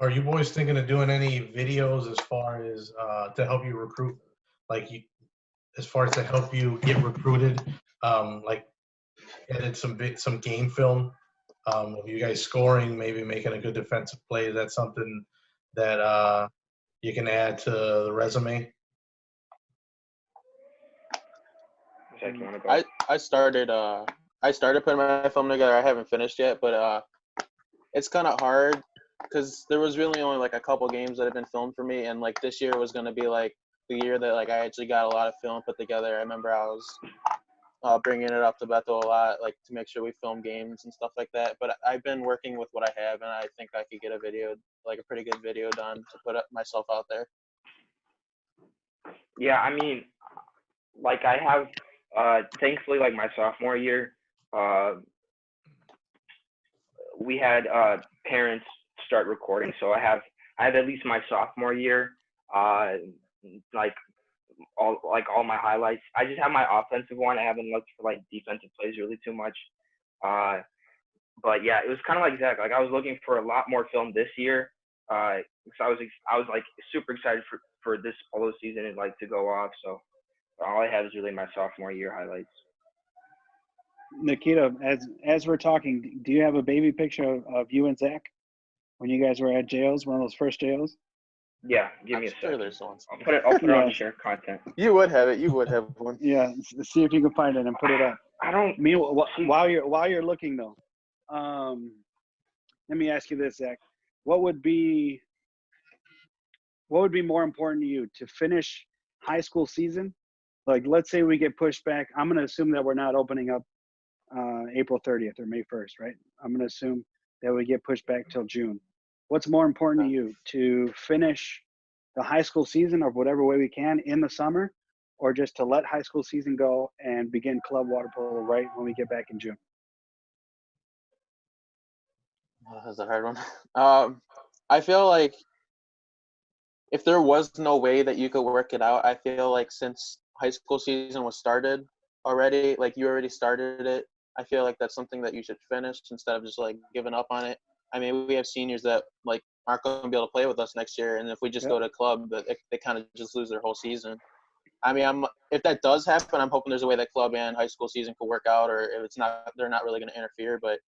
Are you boys thinking of doing any videos as far as to help you recruit, like you, as far as to help you get recruited, like edit some game film of you guys scoring, maybe making a good defensive play? That's something that you can add to the resume. Zack, you want to go? I started putting my film together. I haven't finished yet, but it's kind of hard because there was really only like a couple games that have been filmed for me, and like this year was gonna be like the year that like I actually got a lot of film put together. I remember I was bringing it up to Bethel a lot, like to make sure we film games and stuff like that. But I've been working with what I have, and I think I could get a video, like a pretty good video done to put up myself out there. Yeah, I mean, like I have, thankfully, like my sophomore year, uh, we had parents start recording, so I have at least my sophomore year, uh, like all my highlights. I just have my offensive one. I haven't looked for like defensive plays really too much. Uh, but yeah, it was kind of like Zach. Like I was looking for a lot more film this year. So I was like super excited for this polo season and like to go off. So all I have is really my sophomore year highlights. Nikita, as we're talking, do you have a baby picture of you and Zack when you guys were at jails, one of those first jails? Yeah, give I'm me a sure second. there's one. I'll put it on Yeah. the share content. You would have it. You would have one. Yeah, see if you can find it and put it up. I don't. Meanwhile, while you're looking though, let me ask you this, Zack: what would be more important to you, to finish high school season? Like, let's say we get pushed back. I'm going to assume that we're not opening up April 30th or May 1st, right? I'm going to assume that we get pushed back till June. What's more important to you, to finish the high school season of whatever way we can in the summer, or just to let high school season go and begin club water polo right when we get back in June? That's a hard one. I feel like if there was no way that you could work it out, I feel like since high school season was started already, like you already started it, I feel like that's something that you should finish instead of just like giving up on it. I mean, we have seniors that like aren't going to be able to play with us next year, and if we just go to club, they kind of just lose their whole season. I mean, if that does happen, I'm hoping there's a way that club and high school season could work out, or if it's not, they're not really going to interfere. But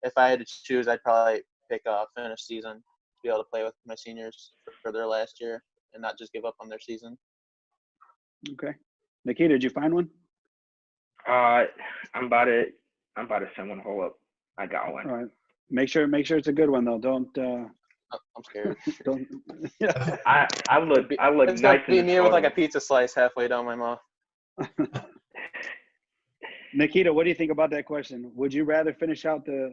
if I had to choose, I'd probably pick a finished season to be able to play with my seniors for their last year and not just give up on their season. Okay. Nikita, did you find one? I'm about to send one. Hold up, I got one. All right. Make sure it's a good one though. Don't. I'm scared. Don't. I look It's nice gonna be in me this with like photo. a pizza slice halfway down my mouth. Nikita, what do you think about that question? Would you rather finish out the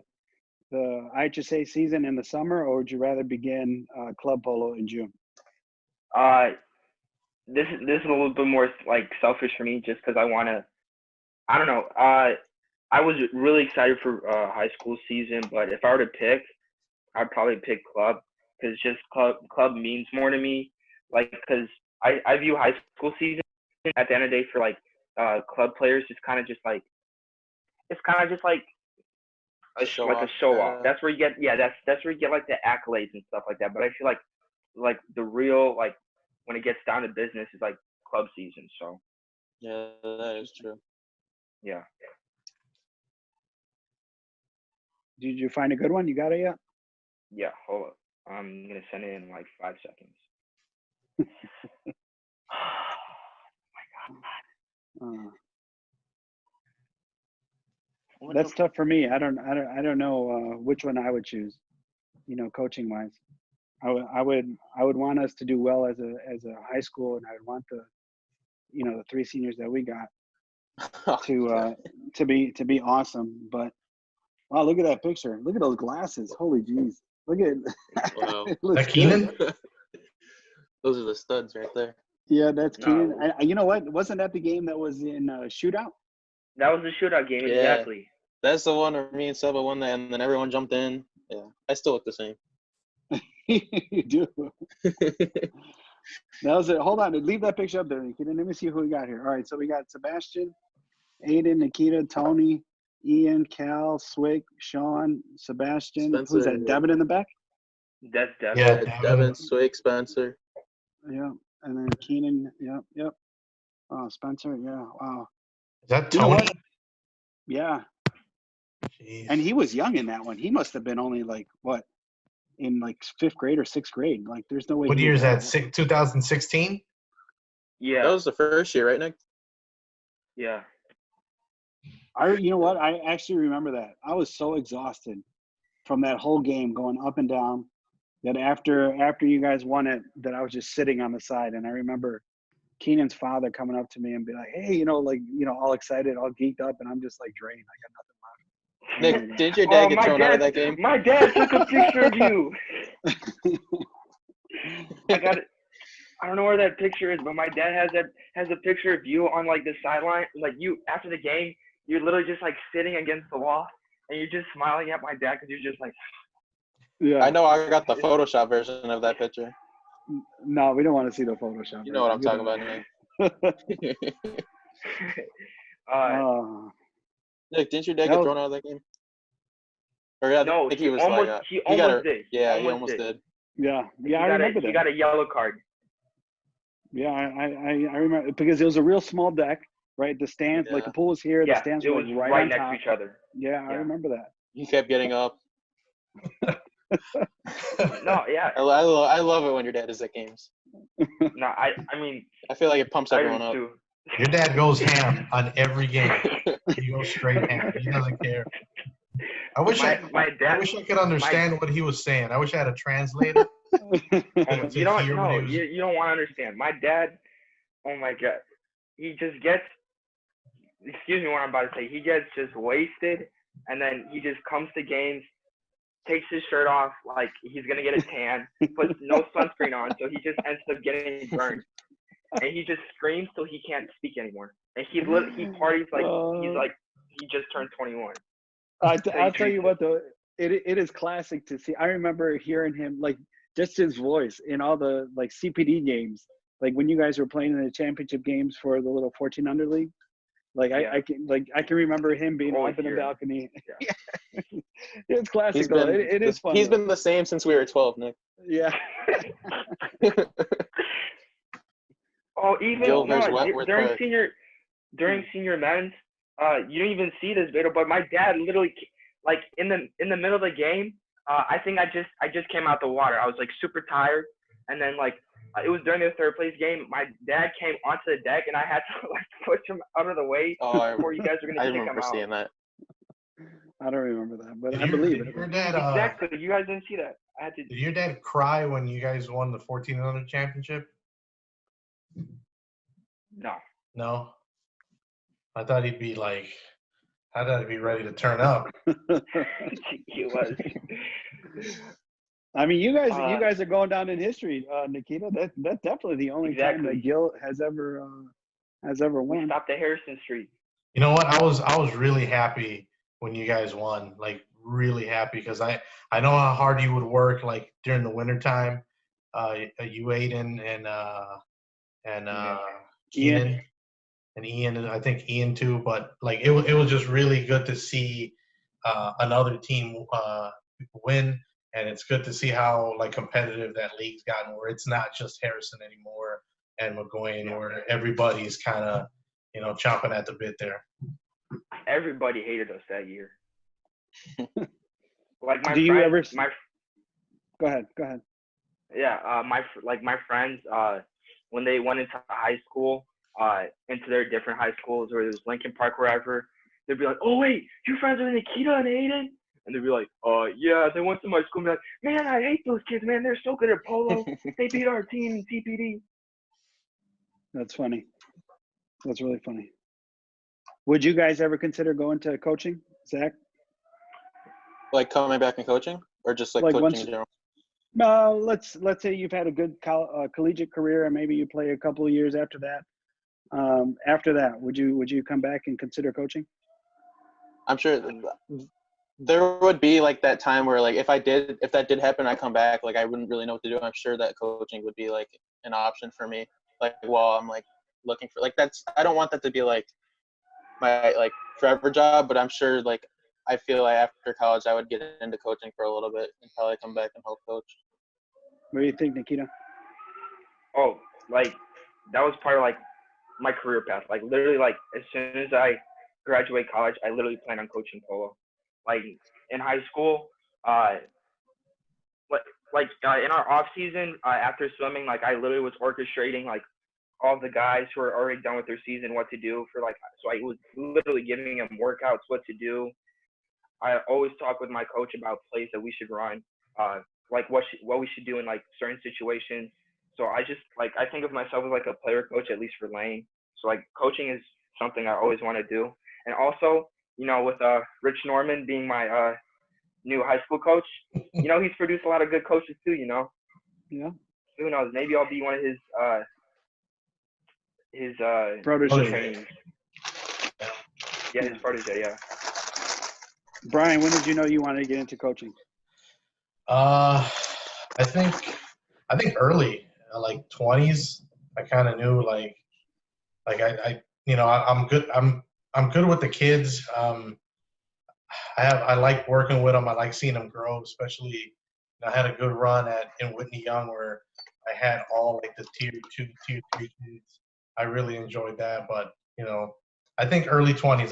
IHSA season in the summer, or would you rather begin club polo in June? This is a little bit more like selfish for me, just because I want to. I don't know. I was really excited for high school season, but if I were to pick, I'd probably pick club, because just club means more to me. Like, because I view high school season at the end of the day for like club players just kind of just like, it's kind of just like a show off. That's where you get that's where you get like the accolades and stuff like that. But I feel like the real, like when it gets down to business, is like club season. So Yeah, that is true. yeah. Did you find a good one? You got it yet? Yeah, hold up. I'm gonna send it in like 5 seconds. That's tough for me. I don't know which one I would choose. Coaching wise, I would want us to do well as a high school, and I would want the 3 seniors that we got to be awesome. But wow, look at that picture. Look at those glasses. Holy jeez. Look at Wow. That Keenan? Those are the studs right there. Yeah, that's Keenan. No. You know what? Wasn't that the game that was in shootout? That was the shootout game, Yeah. exactly. That's the one where me and Seba won that, and then everyone jumped in. Yeah, I still look the same. You do. That was it. Hold on. Leave that picture up there, Nikita. Let me see who we got here. All right, so we got Sebastian, Aiden, Nikita, Tony, Ian, Cal, Swick, Sean, Sebastian. Spencer. Who's that? Devin in the back? That's Devin. Yeah, Devin, Swig, Spencer. Yeah, and then Keenan. Yep. Oh, Spencer. Yeah. Wow. Is that You know Tony? what? Yeah, Jeez. and he was young in that one. He must have been only like what, in like 5th grade or 6th grade. Like, there's no way. What he year is was that? 2016? Yeah. That was the first year, right, Nick? Yeah. You know what? I actually remember that. I was so exhausted from that whole game, going up and down, that after you guys won it, that I was just sitting on the side. And I remember Keenan's father coming up to me and be like, "Hey, all excited, all geeked up," and I'm just like drained. I got nothing left. Nick, did your dad get thrown out of that game? My dad took a picture of you. I got it. I don't know where that picture is, but my dad has a picture of you on like the sideline, like you after the game. You're literally just like sitting against the wall, and you're just smiling at my dad because you're just like. Yeah. I know I got the Photoshop version of that picture. No, we don't want to see the Photoshop. You know what I'm talking about, Nick. Nick, didn't your dad get thrown out of that game? Or I no, think he was almost, like, he almost did. Yeah, he almost did. Yeah, I remember that. He got a yellow card. Yeah, I remember because it was a real small deck, right? The stands, like the pool was here, the stands were like right on next top. to each other. Yeah, I remember that. He kept getting up. No, yeah. I love it when your dad is at games. No, I mean. I feel like it pumps everyone up. Your dad goes ham on every game. He goes straight ham. He doesn't care. I wish I could understand what he was saying. I wish I had a translator. You don't know. You don't want to understand. My dad, oh my God, he just gets. Excuse me, what I'm about to say. He gets just wasted, and then he just comes to games, takes his shirt off like he's gonna get a tan, puts no sunscreen on, so he just ends up getting burned. And he just screams till he can't speak anymore. And he parties like he just turned 21. I'll tell you what though, it is classic to see. I remember hearing him, like, just his voice in all the like CPD games, like when you guys were playing in the championship games for the little 14 under league. Like I can remember him being up in the balcony. Yeah. It's classic. It is fun. He's been the same since we were 12, Nick. Yeah. Oh, even during senior men's, you don't even see this video, but my dad literally, like in the middle of the game, I think I just came out the water. I was like super tired, and then like it was during the third place game. My dad came onto the deck, and I had to like push him out of the way before you guys were gonna kick him out. I remember seeing that. I don't remember that, but I believe it. Your dad, exactly. You guys didn't see that. Did your dad cry when you guys won the 14 under championship? No. No. I thought he'd be like. I thought he'd be ready to turn up. He was. I mean, you guys are going down in history, Nikita. That's definitely the only time that Gil has ever won. We stopped at Harrison Street. You know what? I was really happy when you guys won. Like really happy because I know how hard you would work like during the wintertime. You Aiden and Keenan and Ian, I think Ian too. But like it was just really good to see another team win. And it's good to see how like competitive that league's gotten, where it's not just Harrison anymore and McGuane, where everybody's kind of, chomping at the bit there. Everybody hated us that year. Like Go ahead. Yeah, my friends, when they went into high school, into their different high schools, or it was Lincoln Park, wherever, they'd be like, "Oh wait, your friends are Nikita and Aiden?" And they'd be like, yeah, they went to my school and be like, "Man, I hate those kids, man. They're so good at polo. They beat our team in CPD." That's funny. That's really funny. Would you guys ever consider going to coaching, Zach? Like coming back and coaching, or just like coaching in general? No, let's say you've had a good collegiate career, and maybe you play a couple of years after that. After that, would you come back and consider coaching? I'm sure there would be like that time where like if that did happen, I come back, like I wouldn't really know what to do. I'm sure that coaching would be like an option for me. Like while I'm like looking for I don't want that to be like my like forever job, but I'm sure like I feel like after college I would get into coaching for a little bit and probably come back and help coach. What do you think, Nikita? Oh, like that was part of like my career path. Like literally, like as soon as I graduate college, I literally plan on coaching polo. Like in high school, uh, in our off season after swimming, like I literally was orchestrating like all the guys who are already done with their season what to do for like. So I was literally giving them workouts, what to do. I always talk with my coach about plays that we should run, like what we should do in like certain situations. So I think of myself as like a player coach, at least for Lane. So like coaching is something I always want to do. And also, with Rich Norman being my new high school coach, he's produced a lot of good coaches too. Yeah. Who knows? Maybe I'll be one of his Protege. trainees. Yeah, his protege. Yeah. Brian, when did you know you wanted to get into coaching? I think early, like 20s. I kind of knew like I'm good. I'm good with the kids. I like working with them. I like seeing them grow, especially. I had a good run in Whitney Young where I had all like the tier 2, tier 3 kids. I really enjoyed that, but I think early 20s.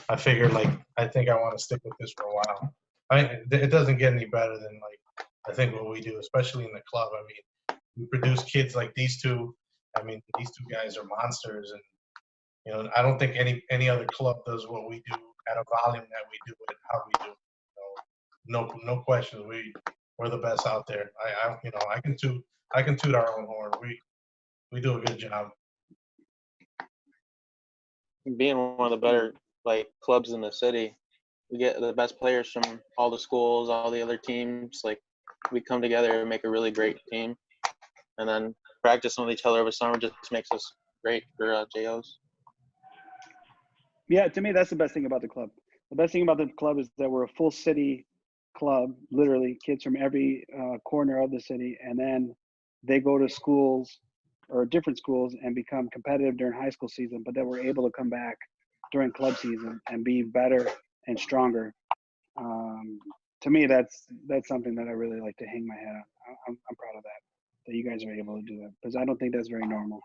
I figured like I think I want to stick with this for a while. I mean, it doesn't get any better than like I think what we do, especially in the club. I mean, we produce kids like these two. I mean, these two guys are monsters, and I don't think any other club does what we do at a volume that we do it how we do. No question. We're the best out there. I can toot our own horn. We do a good job. Being one of the better like clubs in the city, we get the best players from all the schools, all the other teams. Like we come together and make a really great team, and then practicing with each other over summer just makes us great for JOs. Yeah, to me, that's the best thing about the club. The best thing about the club is that we're a full city club, literally kids from every corner of the city, and then they go to schools or different schools and become competitive during high school season, but then we're able to come back during club season and be better and stronger. To me, that's something that I really like to hang my head on. I'm proud of that you guys are able to do that, because I don't think that's very normal.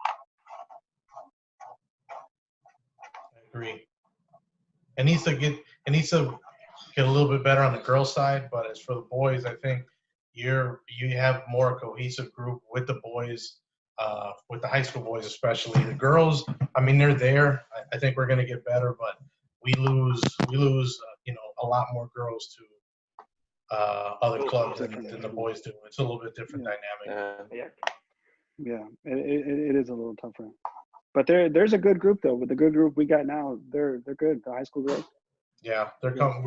I agree. It needs to get a little bit better on the girls' side, but as for the boys, I think you have more cohesive group with the boys, with the high school boys especially. The girls, I mean, they're there. I think we're going to get better, but we lose a lot more girls to other clubs than the boys do. It's a little bit different dynamic. Yeah. It is a little tougher. But there's a good group though. With the good group we got now, they're good. The high school girls. Yeah, they're coming.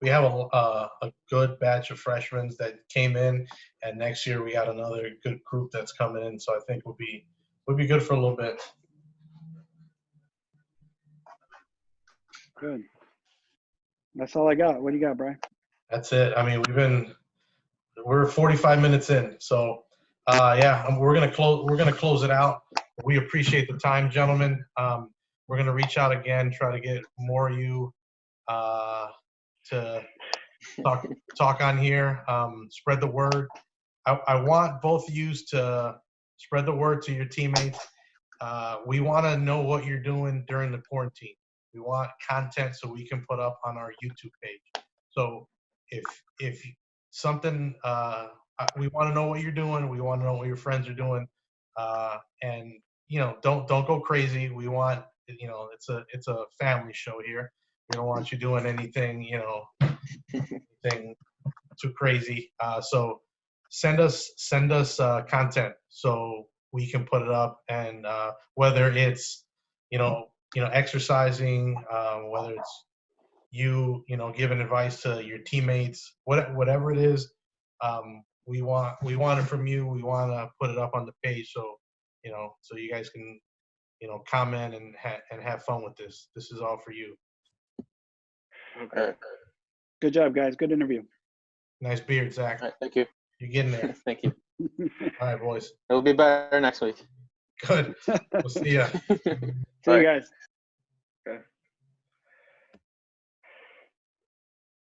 We have a good batch of freshmen that came in, and next year we got another good group that's coming in. So I think we'll be good for a little bit. Good. That's all I got. What do you got, Brian? That's it. I mean, we're 45 minutes in, so we're gonna close it out. We appreciate the time, gentlemen. We're gonna reach out again, try to get more of you to talk on here. Spread the word. I want both of you to spread the word to your teammates. We want to know what you're doing during the quarantine. We want content so we can put up on our YouTube page. So if something, we want to know what you're doing. We want to know what your friends are doing, and don't go crazy. We want it's a family show here. We don't want you doing anything anything too crazy. So send us content so we can put it up, and whether it's exercising, whether it's giving advice to your teammates, whatever it is, we want it from you. We want to put it up on the page so so you guys can comment and have fun with this. This is all for you. Okay. Good job, guys. Good interview. Nice beard, Zach. All right, thank you. You're getting there. Thank you. All right, boys. It'll be better next week. Good. We'll see ya. See you guys. Okay.